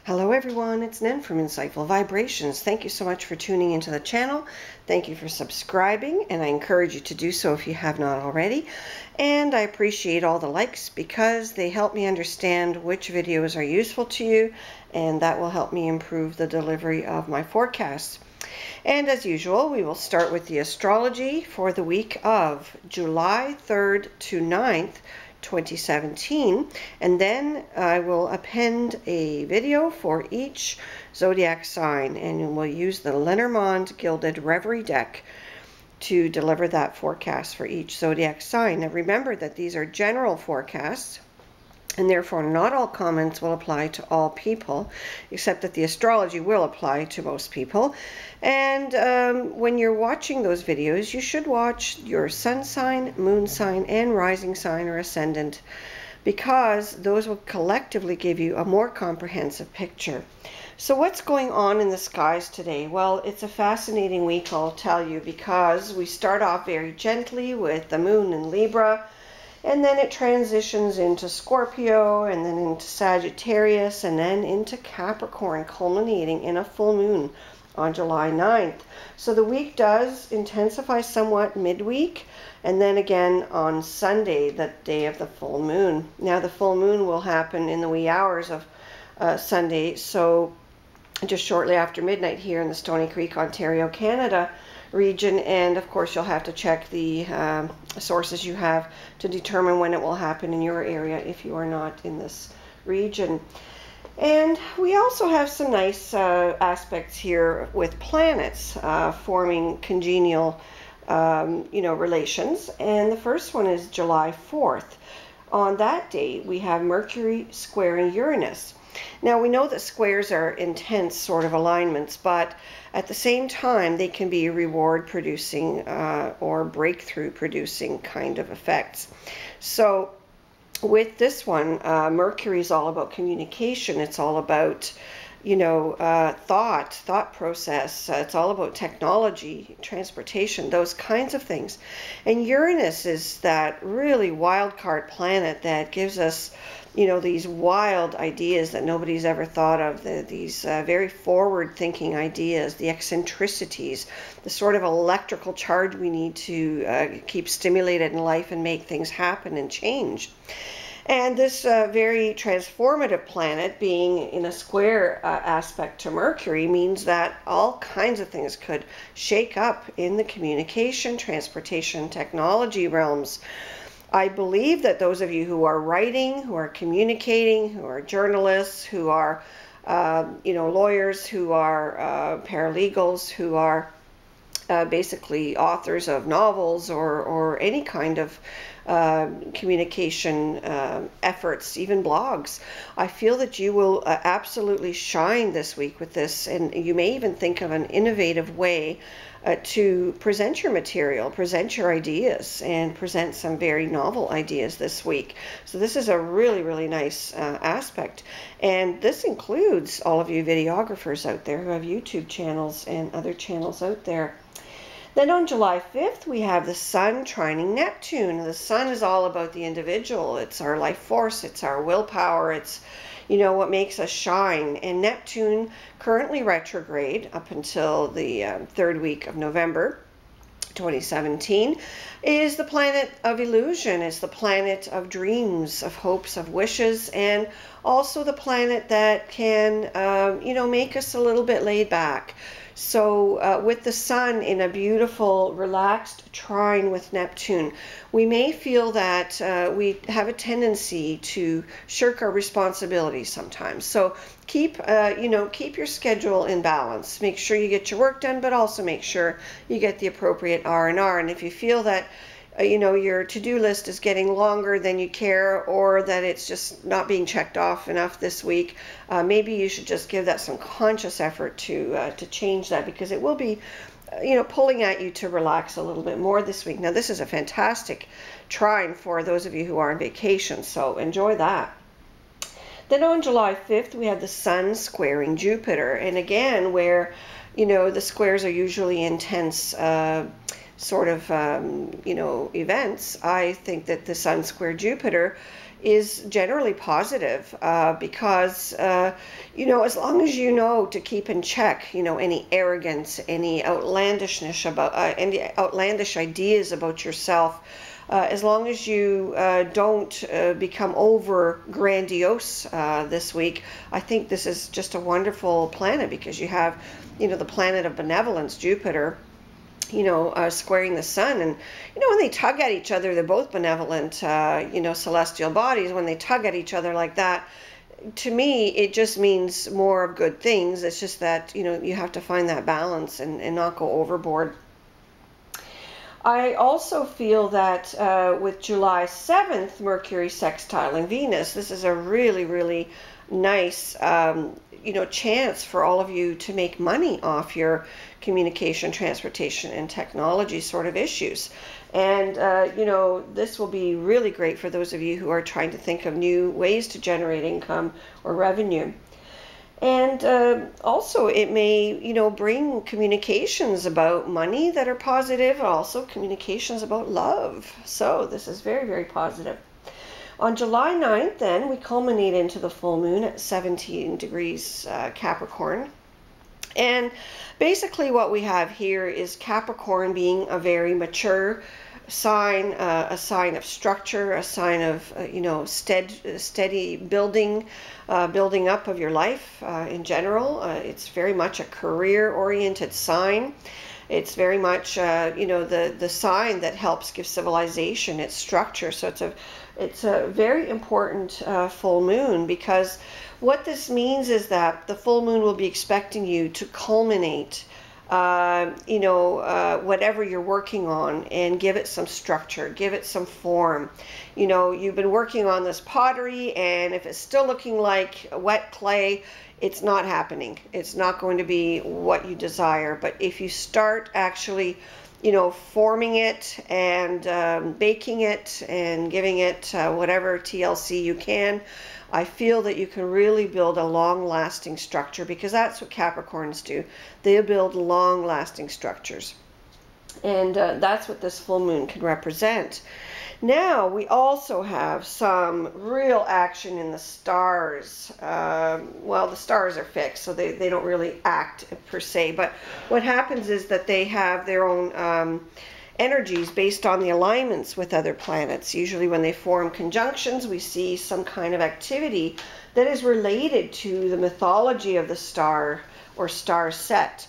Hello everyone, it's Nen from Insightful Vibrations. Thank you so much for tuning into the channel. Thank you for subscribing, and I encourage you to do so if you have not already. And I appreciate all the likes because they help me understand which videos are useful to you, and that will help me improve the delivery of my forecasts. And as usual, we will start with the astrology for the week of July 3rd to 9th, 2017, and then I will append a video for each zodiac sign, and we'll use the Lenormand Gilded Reverie deck to deliver that forecast for each zodiac sign. Now remember that these are general forecasts, and therefore not all comments will apply to all people, except that the astrology will apply to most people. And when you're watching those videos, you should watch your sun sign, moon sign, and rising sign or ascendant, because those will collectively give you a more comprehensive picture. So what's going on in the skies today? Well, it's a fascinating week, I'll tell you, because we start off very gently with the moon in Libra, and then it transitions into Scorpio, and then into Sagittarius, and then into Capricorn, culminating in a full moon on July 9th. So the week does intensify somewhat midweek, and then again on Sunday, the day of the full moon. Now the full moon will happen in the wee hours of Sunday, so just shortly after midnight here in the Stony Creek, Ontario, Canada region, and of course you'll have to check the sources you have to determine when it will happen in your area if you are not in this region. And we also have some nice aspects here with planets forming congenial relations, and the first one is July 4th. On that date we have Mercury squaring Uranus. Now we know that squares are intense sort of alignments, but at the same time they can be reward producing or breakthrough producing kind of effects. So with this one, Mercury is all about communication. It's all about thought process. It's all about technology, transportation, those kinds of things. And Uranus is that really wild card planet that gives us these wild ideas that nobody's ever thought of, these very forward-thinking ideas, the eccentricities, the sort of electrical charge we need to keep stimulated in life and make things happen and change. And this very transformative planet being in a square aspect to Mercury means that all kinds of things could shake up in the communication, transportation, technology realms. I believe that those of you who are writing, who are communicating, who are journalists, who are lawyers, who are paralegals, who are basically authors of novels or any kind of communication efforts, even blogs, I feel that you will absolutely shine this week with this, and you may even think of an innovative way to present your material, present your ideas, and present some very novel ideas this week. So this is a really, really nice aspect. And this includes all of you videographers out there who have YouTube channels and other channels out there. Then on July 5th, we have the Sun trining Neptune. The Sun is all about the individual. It's our life force. It's our willpower. It's what makes us shine. And Neptune, currently retrograde up until the third week of November 2017, is the planet of illusion. It's the planet of dreams, of hopes, of wishes, and also the planet that can, make us a little bit laid back. So with the Sun in a beautiful, relaxed trine with Neptune, we may feel that we have a tendency to shirk our responsibilities sometimes. So keep your schedule in balance. Make sure you get your work done, but also make sure you get the appropriate R&R. And if you feel that your to-do list is getting longer than you care, or that it's just not being checked off enough this week, maybe you should just give that some conscious effort to change that, because it will be pulling at you to relax a little bit more this week. Now this is a fantastic trine for those of you who are on vacation, so enjoy that. Then on July 5th we have the Sun squaring Jupiter, and again where the squares are usually intense sort of events, I think that the Sun square Jupiter is generally positive, because, as long as you know to keep in check, any arrogance, any outlandishness about, any outlandish ideas about yourself, as long as you don't become over grandiose this week, I think this is just a wonderful planet, because you have, the planet of benevolence, Jupiter, squaring the sun. And, when they tug at each other, they're both benevolent, celestial bodies. When they tug at each other like that, to me, it just means more of good things. It's just that, you have to find that balance and not go overboard. I also feel that with July 7th, Mercury sextiling Venus, this is a really, really nice, chance for all of you to make money off your communication, transportation, and technology sort of issues. And, this will be really great for those of you who are trying to think of new ways to generate income or revenue. And also it may, bring communications about money that are positive, also communications about love. So this is very, very positive. On July 9th, then, we culminate into the full moon at 17 degrees Capricorn. And basically what we have here is Capricorn being a very mature sign, a sign of structure, a sign of, steady building up of your life in general. It's very much a career-oriented sign. It's very much, the sign that helps give civilization its structure. So it's a very important full moon, because what this means is that the full moon will be expecting you to culminate whatever you're working on, and give it some structure, give it some form. You've been working on this pottery, and if it's still looking like wet clay, it's not happening. It's not going to be what you desire. But if you start actually, forming it and baking it and giving it whatever TLC you can, I feel that you can really build a long-lasting structure, because that's what Capricorns do. They build long-lasting structures. And that's what this full moon can represent. Now, we also have some real action in the stars. Well, the stars are fixed, so they don't really act per se. But what happens is that they have their own energies based on the alignments with other planets. Usually when they form conjunctions, we see some kind of activity that is related to the mythology of the star or star set.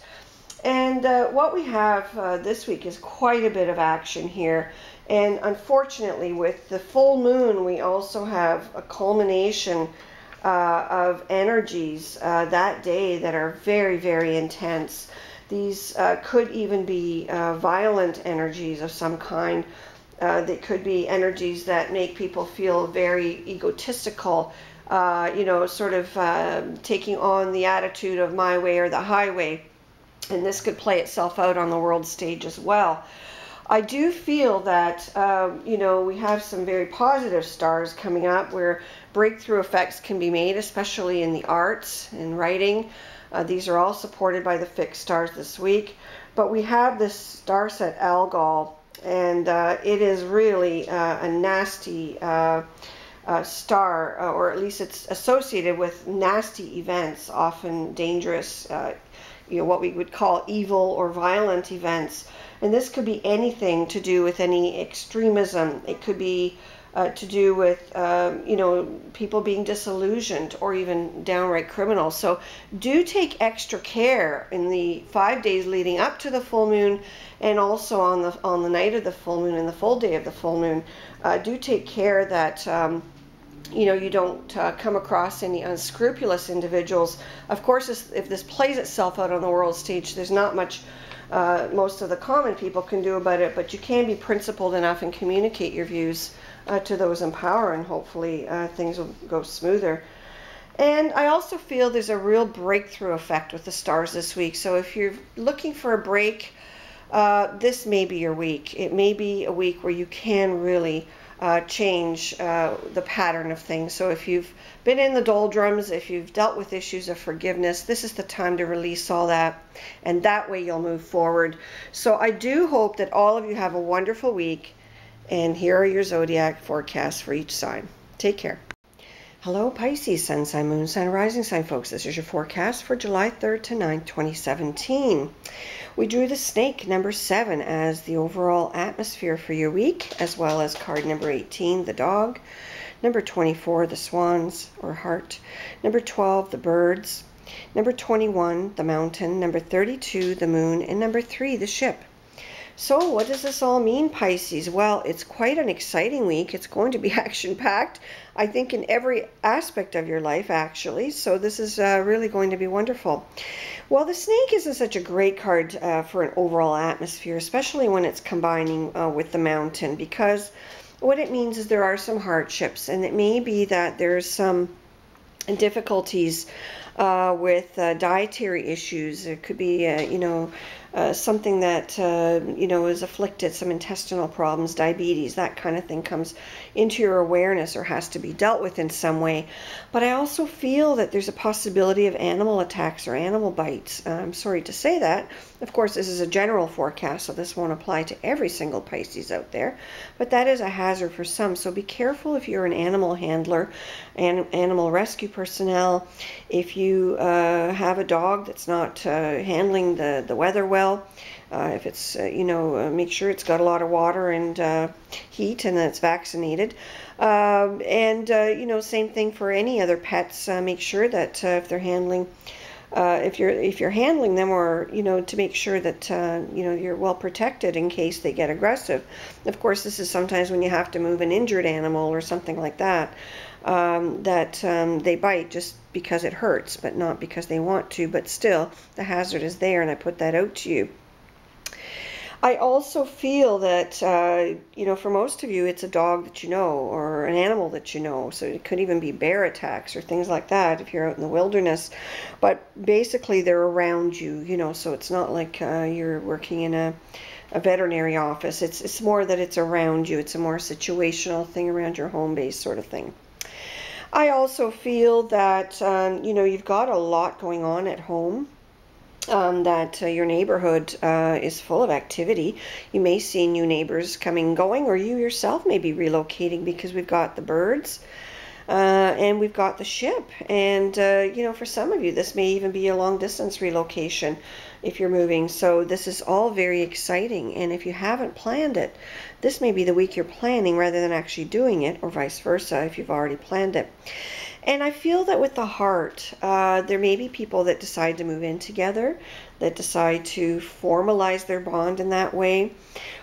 And what we have this week is quite a bit of action here. And unfortunately, with the full moon, we also have a culmination of energies that day that are very, very intense. These could even be violent energies of some kind. They could be energies that make people feel very egotistical, sort of taking on the attitude of my way or the highway. And this could play itself out on the world stage as well. I do feel that, we have some very positive stars coming up where breakthrough effects can be made, especially in the arts and writing. These are all supported by the fixed stars this week. But we have this star set Algol, and it is really a nasty star, or at least it's associated with nasty events, often dangerous, what we would call evil or violent events. And this could be anything to do with any extremism. It could be to do with, people being disillusioned or even downright criminals. So do take extra care in the 5 days leading up to the full moon, and also on the night of the full moon and the full day of the full moon. Do take care that you don't come across any unscrupulous individuals. Of course, if this plays itself out on the world stage, there's not much most of the common people can do about it, but you can be principled enough and communicate your views to those in power, and hopefully things will go smoother. And I also feel there's a real breakthrough effect with the stars this week. So if you're looking for a break, this may be your week. It may be a week where you can really change the pattern of things. So if you've been in the doldrums, if you've dealt with issues of forgiveness, this is the time to release all that, and that way you'll move forward. So I do hope that all of you have a wonderful week, and here are your zodiac forecasts for each sign. Take care. Hello Pisces, Sun sign, moon sign, rising sign folks. This is your forecast for July 3rd to 9th, 2017. We drew the snake, number 7, as the overall atmosphere for your week, as well as card number 18, the dog, number 24, the swans or heart, number 12, the birds, number 21, the mountain, number 32, the moon, and number 3, the ship. So what does this all mean, Pisces? Well, it's quite an exciting week. It's going to be action-packed, I think, in every aspect of your life, actually. So this is really going to be wonderful. Well, the snake isn't such a great card for an overall atmosphere, especially when it's combining with the mountain, because what it means is there are some hardships, and it may be that there's some difficulties with dietary issues. It could be, something that, is afflicted, some intestinal problems, diabetes, that kind of thing comes into your awareness or has to be dealt with in some way. But I also feel that there's a possibility of animal attacks or animal bites. I'm sorry to say that. Of course, this is a general forecast, so this won't apply to every single Pisces out there. But that is a hazard for some. So be careful if you're an animal handler and animal rescue personnel. If you have a dog that's not handling the weather well, if it's, make sure it's got a lot of water and heat and that it's vaccinated. Same thing for any other pets. Make sure that if they're handling, if you're handling them, or to make sure that you're well protected in case they get aggressive. Of course, this is sometimes when you have to move an injured animal or something like that, they bite just because it hurts, but not because they want to. But still, the hazard is there, and I put that out to you. I also feel that, for most of you, it's a dog that you know, or an animal that you know. So it could even be bear attacks or things like that if you're out in the wilderness. But basically, they're around you, so it's not like you're working in a veterinary office. It's more that it's around you. It's a more situational thing around your home base sort of thing. I also feel that, you've got a lot going on at home, that your neighborhood is full of activity. You may see new neighbors coming and going, or you yourself may be relocating, because we've got the birds and we've got the ship. And, for some of you, this may even be a long-distance relocation if you're moving. So this is all very exciting. And if you haven't planned it, this may be the week you're planning rather than actually doing it, or vice versa if you've already planned it. And I feel that with the heart, there may be people that decide to move in together, that decide to formalize their bond in that way.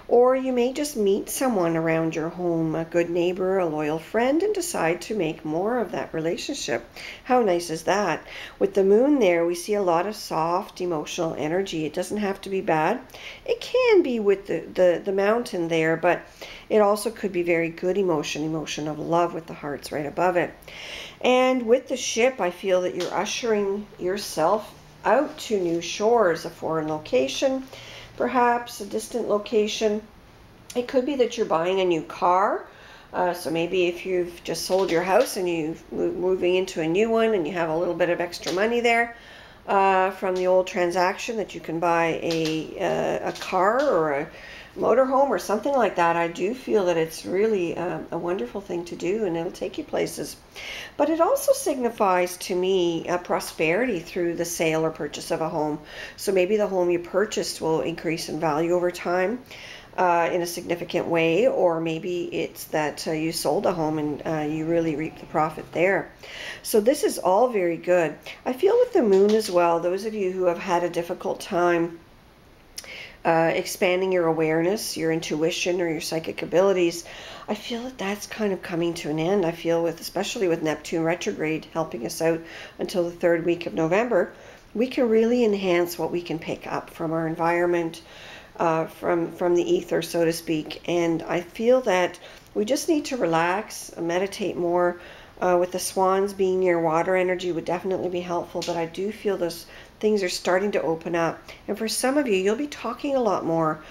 Or you may just meet someone around your home, a good neighbor, a loyal friend, and decide to make more of that relationship. How nice is that? With the moon there, we see a lot of soft emotional energy. It doesn't have to be bad. It can be with the mountain there, but it also could be very good emotion of love with the hearts right above it. And with the ship, I feel that you're ushering yourself out to new shores, a foreign location, perhaps a distant location. It could be that you're buying a new car. So maybe if you've just sold your house and you're moving into a new one and you have a little bit of extra money there from the old transaction, that you can buy a car or a motorhome or something like that. I do feel that it's really a wonderful thing to do, and it'll take you places. But it also signifies to me prosperity through the sale or purchase of a home. So maybe the home you purchased will increase in value over time in a significant way, or maybe it's that you sold a home and you really reap the profit there. So this is all very good. I feel with the moon as well, those of you who have had a difficult time expanding your awareness, your intuition, or your psychic abilities, I feel that that's kind of coming to an end. I feel especially with Neptune retrograde helping us out until the 3rd week of November, we can really enhance what we can pick up from our environment, from the ether, so to speak. And I feel that we just need to relax, meditate more. With the swans being near water energy would definitely be helpful, but I do feel those things are starting to open up. And for some of you, you'll be talking a lot more,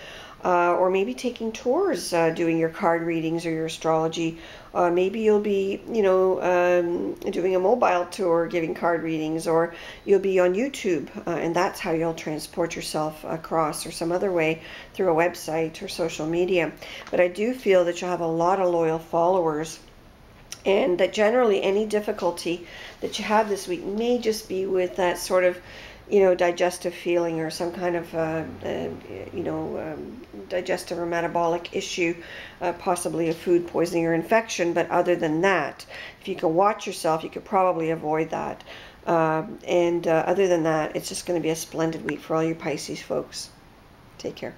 or maybe taking tours, doing your card readings or your astrology. Maybe you'll be, doing a mobile tour, giving card readings, or you'll be on YouTube, and that's how you'll transport yourself across, or some other way through a website or social media. But I do feel that you'll have a lot of loyal followers And that generally any difficulty that you have this week may just be with that sort of, digestive feeling or some kind of, digestive or metabolic issue, possibly a food poisoning or infection. But other than that, if you can watch yourself, you could probably avoid that. Other than that, it's just going to be a splendid week for all you Pisces folks. Take care.